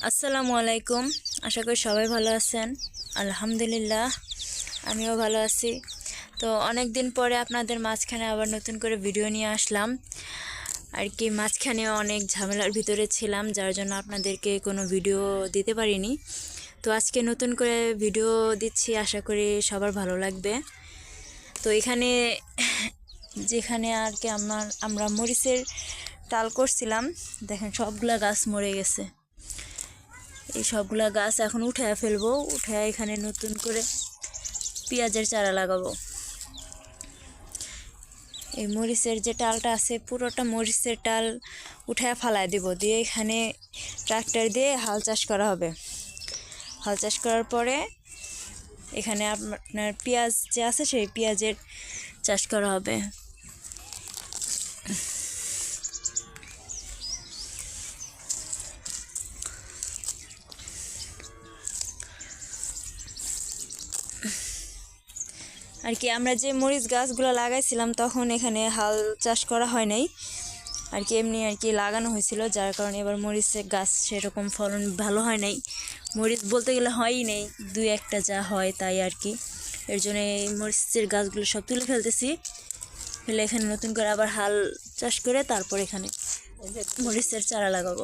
আসসালামু আলাইকুম। আশা করি সবাই ভালো আছেন। আলহামদুলিল্লাহ আমিও ভালো আছি। তো অনেক দিন পরে আপনাদের মাঝখানে আবার নতুন করে ভিডিও নিয়ে আসলাম আর কি। মাঝখানে অনেক ঝামেলার ভিতরে ছিলাম, যার জন্য আপনাদেরকে কোনো ভিডিও দিতে পারিনি। তো আজকে নতুন করে ভিডিও দিচ্ছি, আশা করি সবার ভালো লাগবে। তো এখানে যেখানে আর কি আমরা মরিচের টাল করছিলাম, দেখেন সবগুলা গাছ মরে গেছে। এই সবগুলা গাছ এখন উঠায় ফেলবো, উঠায় এখানে নতুন করে পেঁয়াজের চারা লাগাবো। এই মরিচের যে টালটা আছে পুরোটা মরিচের টাল উঠায় ফালায় দেব, দিয়ে এখানে ট্রাক্টর দিয়ে হাল চাষ করা হবে। হাল চাষ করার পরে এখানে আপনার পেঁয়াজ যে আছে সেই পেঁয়াজের চাষ করা হবে। আর কি আমরা যে মরিচ গাছগুলো লাগাইছিলাম তখন এখানে হাল চাষ করা হয় নাই আর কি, এমনি আর কি লাগানো হয়েছিল, যার কারণে এবার মরিচের গাছ সেরকম ফলন ভালো হয় নাই। মরিচ বলতে গেলে হয়ই নেই, দুই একটা যা হয় তাই আর কি। এর জন্য এই মরিচের গাছগুলো সব তুলে ফেলতেছি, ফেলে এখানে নতুন করে আবার হাল চাষ করে তারপর এখানে মরিচের চারা লাগাবো।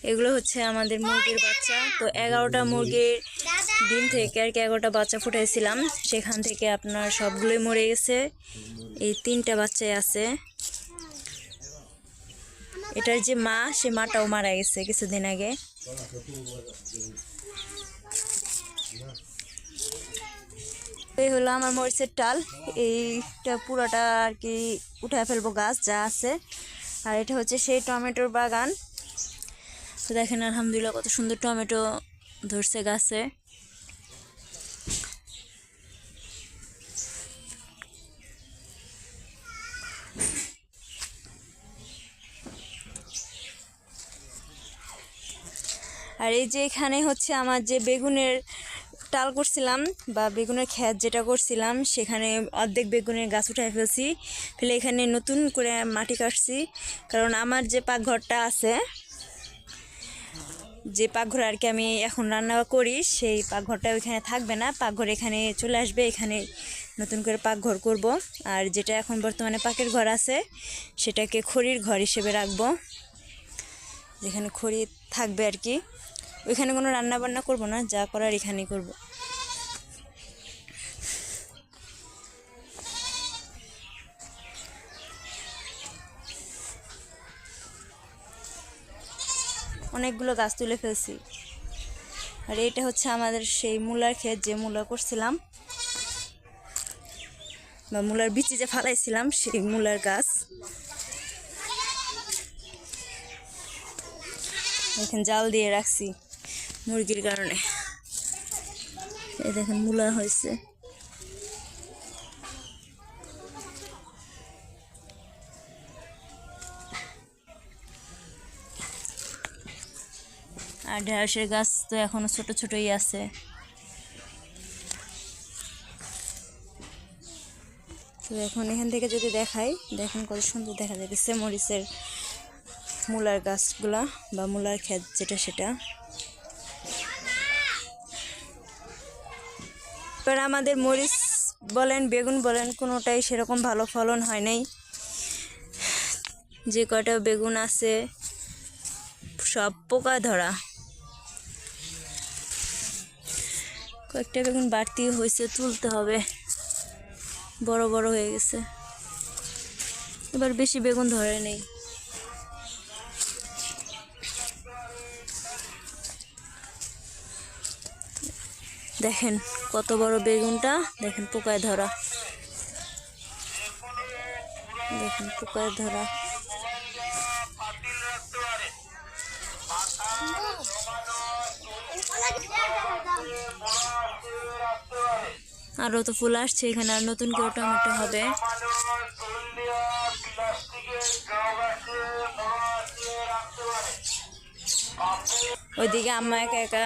এগুলো হচ্ছে আমাদের মুরগির বাচ্চা। তো 11টা মুরগির ডিম থেকে আর কি 11টা বাচ্চা ফুটাইছিলাম, সেখান থেকে আপনার সবগুলোই মরে গেছে। এই 3টা বাচ্চাই আছে। এটার যে মা, সে মাটাও মারা গেছে কিছুদিন আগে। এই হলো আমার মরিচের টাল। এইটা পুরোটা আর কি উঠায় ফেলবো গাছ যা আছে। আর এটা হচ্ছে সেই টমেটোর বাগান। তো দেখেন আলহামদুলিল্লাহ কত সুন্দর টমেটো ধরছে গাছে। আর এই যে এখানে হচ্ছে আমার যে বেগুনের টাল করছিলাম বা বেগুনের ক্ষেত যেটা করছিলাম, সেখানে অর্ধেক বেগুনের গাছ উঠায় ফেলছি, ফেলে এখানে নতুন করে মাটি কাটছি। কারণ আমার যে পাকঘরটা আছে, যে পাকঘর আর কি আমি এখন রান্না করি, সেই পাকঘরটা ওইখানে থাকবে না, পাকঘর এখানে চলে আসবে। এখানে নতুন করে পাকঘর করব। আর যেটা এখন বর্তমানে পাকের ঘর আছে সেটাকে খড়ির ঘর হিসেবে রাখবো, যেখানে খড়ি থাকবে আর কি। ওইখানে কোনো রান্না বান্না করব না, যা করার এখানেই করব। অনেকগুলো গাছ তুলে ফেলছি। আর এটা হচ্ছে আমাদের সেই মূলার ক্ষেত, যে মূলা করছিলাম বা মূলার বিচি যে ফালাইছিলাম, সেই মূলার গাছ। এখানে জাল দিয়ে রাখছি মুরগির কারণে। এই দেখেন মূলা হয়েছে। আর ঢেঁড়সের গাছ তো এখনো ছোট ছোটই আছে। তো এখন এখান থেকে যদি দেখাই, দেখেন কত সুন্দর দেখা যাচ্ছে মরিচের মূলার গাছগুলা বা মূলার ক্ষেত যেটা সেটা। এবার আমাদের মরিচ বলেন বেগুন বলেন কোনোটাই সেরকম ভালো ফলন হয় নাই। যে কয়টা বেগুন আছে সব পোকা ধরা। কয়েকটা বেগুন বাড়তি হয়েছে, তুলতে হবে, বড় বড় হয়ে গেছে। এবার বেশি বেগুন ধরে নেই। দেখেন কত বড় বেগুনটা, দেখেন পোকায় ধরা, দেখেন পোকায় ধরা। আরও তো ফুল আসছে এখানে, আর নতুন করে টমেটো হবে। ওইদিকে আম্মা একা একা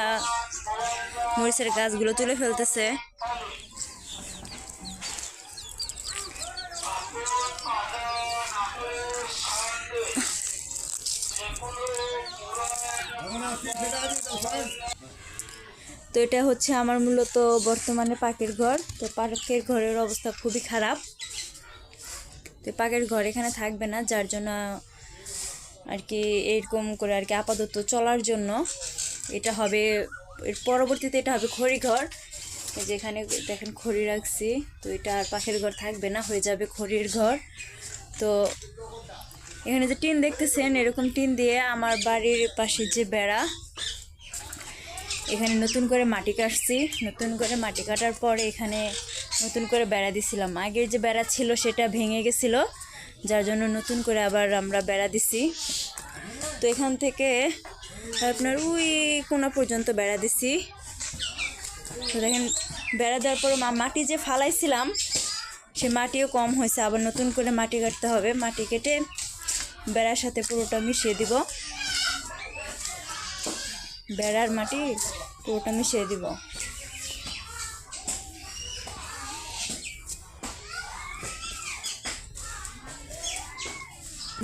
মরিচের গাছগুলো তুলে ফেলতেছে। তো এটা হচ্ছে আমার মূলত বর্তমানে পাকের ঘর। তো পাকের ঘরের অবস্থা খুবই খারাপ। তো পাকের ঘর এখানে থাকবে না, যার জন্য আর কি এরকম করে আর কি আপাতত চলার জন্য এটা হবে। এর পরবর্তীতে এটা হবে খড়ি ঘর। যেখানে দেখেন খড়ি রাখছি, তো এটা আর পাকের ঘর থাকবে না, হয়ে যাবে খড়ির ঘর। তো এখানে যে টিন দেখতেছেন, এরকম টিন দিয়ে আমার বাড়ির পাশে যে বেড়া, এখানে নতুন করে মাটি কাটছি। নতুন করে মাটি কাটার পরে এখানে নতুন করে বেড়া দিছিলাম। আগের যে বেড়া ছিল সেটা ভেঙে গেছিলো, যার জন্য নতুন করে আবার আমরা বেড়া দিছি। তো এখান থেকে আপনার ওই কোনা পর্যন্ত বেড়া দিছি। তো দেখেন বেড়া দেওয়ার পর মাটি যে ফালাইছিলাম সে মাটিও কম হয়েছে, আবার নতুন করে মাটি কাটতে হবে। মাটি কেটে বেড়ার সাথে পুরোটা মিশিয়ে দিব, বেড়ার মাটি পুরোটা মিশিয়ে দিব।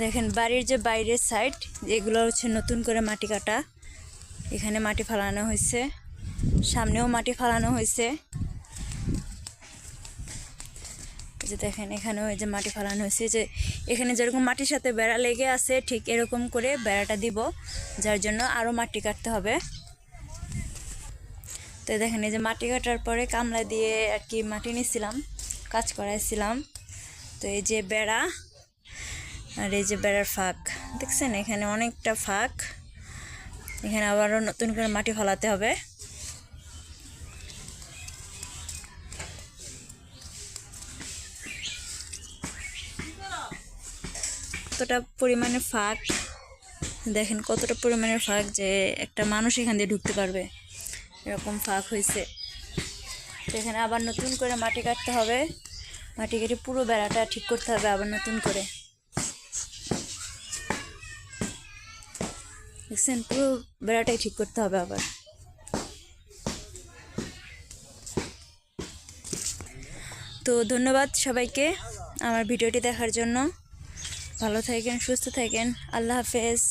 দেখেন বাড়ির যে বাইরের সাইড, এগুলো হচ্ছে নতুন করে মাটি কাটা। এখানে মাটি ফালানো হয়েছে, সামনেও মাটি ফালানো হয়েছে। যে দেখেন এখানেও এই যে মাটি ফালানো হয়েছে, যে এখানে যেরকম মাটির সাথে বেড়া লেগে আছে ঠিক এরকম করে বেড়াটা দিব, যার জন্য আরও মাটি কাটতে হবে। তো দেখেন এই যে মাটি কাটার পরে কামলা দিয়ে আর কি মাটি নিয়েছিলাম, কাজ করাইছিলাম। তো এই যে বেড়া, আর এই যে বেড়ার ফাঁক দেখছেন, এখানে অনেকটা ফাঁক। এখানে আবারও নতুন করে মাটি ফালাতে হবে। কতটা পরিমাণে ফাঁক দেখেন, কতটা পরিমাণের ফাঁক যে একটা মানুষ এখান দিয়ে ঢুকতে পারবে, এরকম ফাঁক হয়েছে। তো এখানে আবার নতুন করে মাটি কাটতে হবে, মাটি কেটে পুরো বেড়াটা ঠিক করতে হবে আবার নতুন করে। দেখছেন, পুরো বেড়াটাই ঠিক করতে হবে আবার। তো ধন্যবাদ সবাইকে আমার ভিডিওটি দেখার জন্য। ভালো থাকেন, সুস্থ থাকেন, আল্লাহ হাফেজ।